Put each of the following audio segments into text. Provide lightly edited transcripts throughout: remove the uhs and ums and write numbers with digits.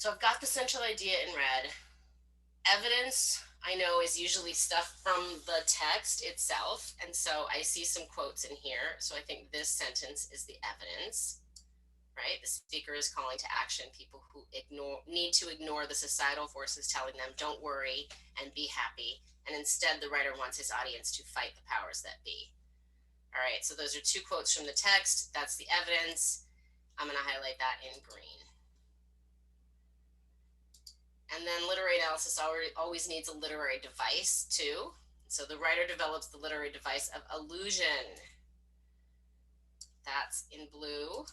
So I've got the central idea in red. Evidence, I know, is usually stuff from the text itself. And so I see some quotes in here. So I think this sentence is the evidence, right? The speaker is calling to action people who need to ignore the societal forces telling them, don't worry and be happy. And instead, the writer wants his audience to fight the powers that be. All right, so those are two quotes from the text. That's the evidence. I'm going to highlight that in green. And then literary analysis always needs a literary device too. So the writer develops the literary device of allusion. That's in blue.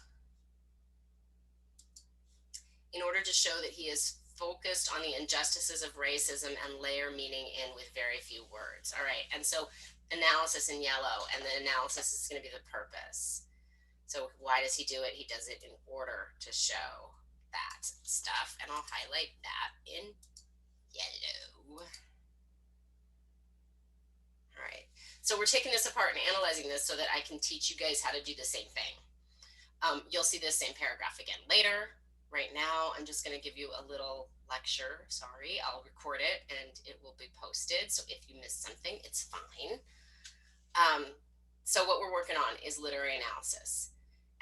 In order to show that he is focused on the injustices of racism and layer meaning in with very few words. All right, and so analysis in yellow, and the analysis is going to be the purpose. So why does he do it? He does it in order to show that stuff, and I'll highlight that in yellow. All right, so we're taking this apart and analyzing this so that I can teach you guys how to do the same thing. You'll see this same paragraph again later. Right now, I'm just going to give you a little lecture. Sorry, I'll record it and it will be posted. So if you missed something, it's fine. So what we're working on is literary analysis.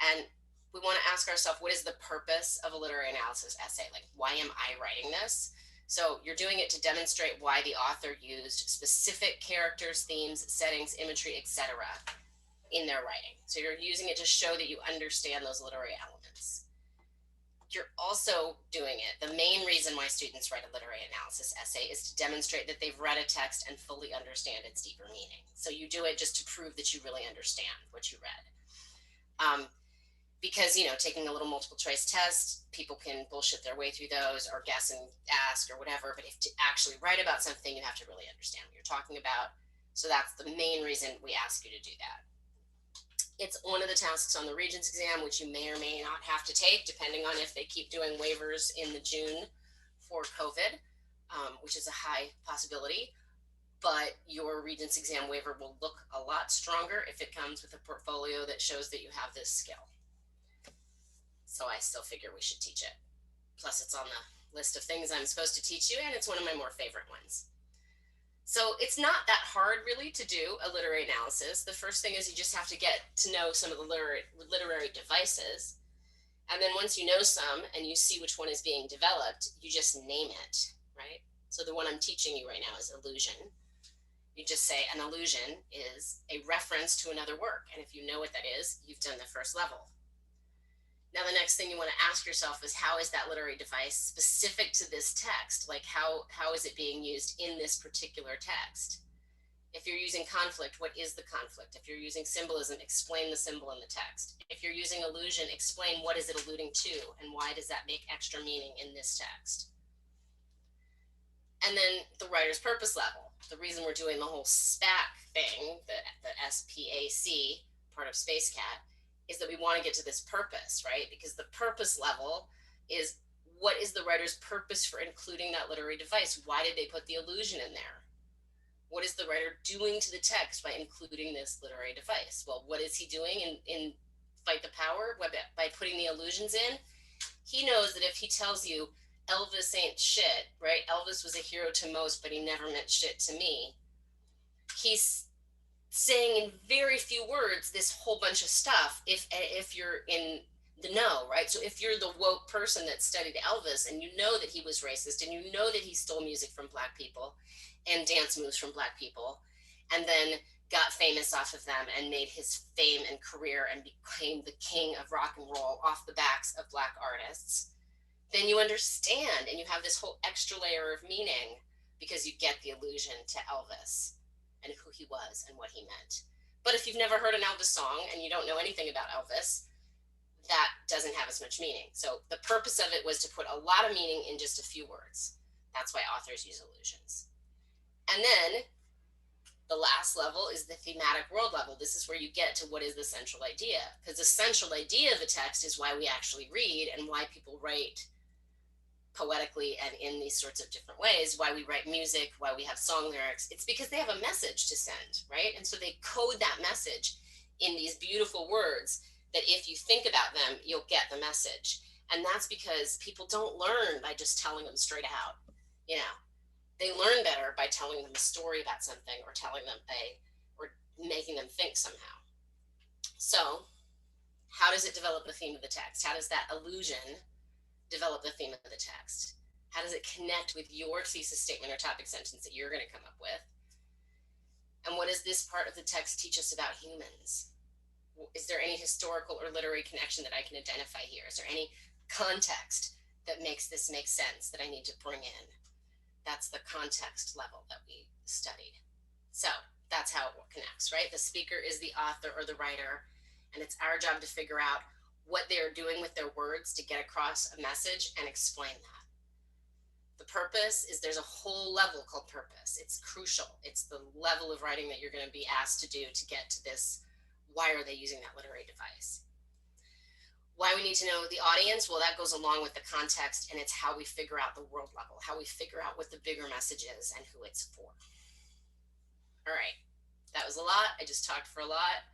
And we want to ask ourselves, what is the purpose of a literary analysis essay? Like, why am I writing this? So you're doing it to demonstrate why the author used specific characters, themes, settings, imagery, etc. in their writing. So you're using it to show that you understand those literary elements. You're also doing it. The main reason why students write a literary analysis essay is to demonstrate that they've read a text and fully understand its deeper meaning. So you do it just to prove that you really understand what you read. Because, taking a little multiple choice test, people can bullshit their way through those or guess and ask or whatever. But if to actually write about something, you have to really understand what you're talking about. So that's the main reason we ask you to do that. It's one of the tasks on the Regents exam, which you may or may not have to take, depending on if they keep doing waivers in the June for COVID, which is a high possibility. But your Regents exam waiver will look a lot stronger if it comes with a portfolio that shows that you have this skill. So I still figure we should teach it. Plus, it's on the list of things I'm supposed to teach you, and it's one of my more favorite ones. So it's not that hard, really, to do a literary analysis. The first thing is you just have to get to know some of the literary devices. And then once you know some and you see which one is being developed, you just name it, right? So the one I'm teaching you right now is allusion. You just say an allusion is a reference to another work. And if you know what that is, you've done the first level. Now, the next thing you want to ask yourself is, how is that literary device specific to this text? Like, how is it being used in this particular text? If you're using conflict, what is the conflict? If you're using symbolism, explain the symbol in the text. If you're using allusion, explain what is it alluding to and why does that make extra meaning in this text? And then the writer's purpose level. The reason we're doing the whole SPAC thing, the SPAC part of SpaceCat, is that we want to get to this purpose, right? Because the purpose level is, what is the writer's purpose for including that literary device? Why did they put the allusion in there? What is the writer doing to the text by including this literary device? Well, what is he doing in Fight the Power by putting the allusions in? He knows that if he tells you Elvis ain't shit, right? Elvis was a hero to most, but he never meant shit to me. He's saying in very few words this whole bunch of stuff if you're in the know, right? So if you're the woke person that studied Elvis and you know that he was racist and you know that he stole music from Black people and dance moves from Black people and then got famous off of them and made his fame and career and became the king of rock and roll off the backs of Black artists, then you understand and you have this whole extra layer of meaning because you get the allusion to Elvis and who he was and what he meant. But if you've never heard an Elvis song and you don't know anything about Elvis, that doesn't have as much meaning. So the purpose of it was to put a lot of meaning in just a few words. That's why authors use allusions. And then the last level is the thematic world level. This is where you get to what is the central idea, because the central idea of a text is why we actually read and why people write poetically and in these sorts of different ways, why we write music, why we have song lyrics. It's because they have a message to send, right? And so they code that message in these beautiful words that if you think about them, you'll get the message. And that's because people don't learn by just telling them straight out. You know, they learn better by telling them a story about something, or telling them or making them think somehow. So, how does it develop the theme of the text? How does that illusion develop the theme of the text? How does it connect with your thesis statement or topic sentence that you're going to come up with? And what does this part of the text teach us about humans? Is there any historical or literary connection that I can identify here? Is there any context that makes this make sense that I need to bring in? That's the context level that we studied. So that's how it connects, right? The speaker is the author or the writer, and it's our job to figure out what they're doing with their words to get across a message and explain that. The purpose is, there's a whole level called purpose. It's crucial. It's the level of writing that you're going to be asked to do to get to this. Why are they using that literary device? Why we need to know the audience? Well, that goes along with the context, and it's how we figure out the world level, how we figure out what the bigger message is and who it's for. All right, that was a lot. I just talked for a lot.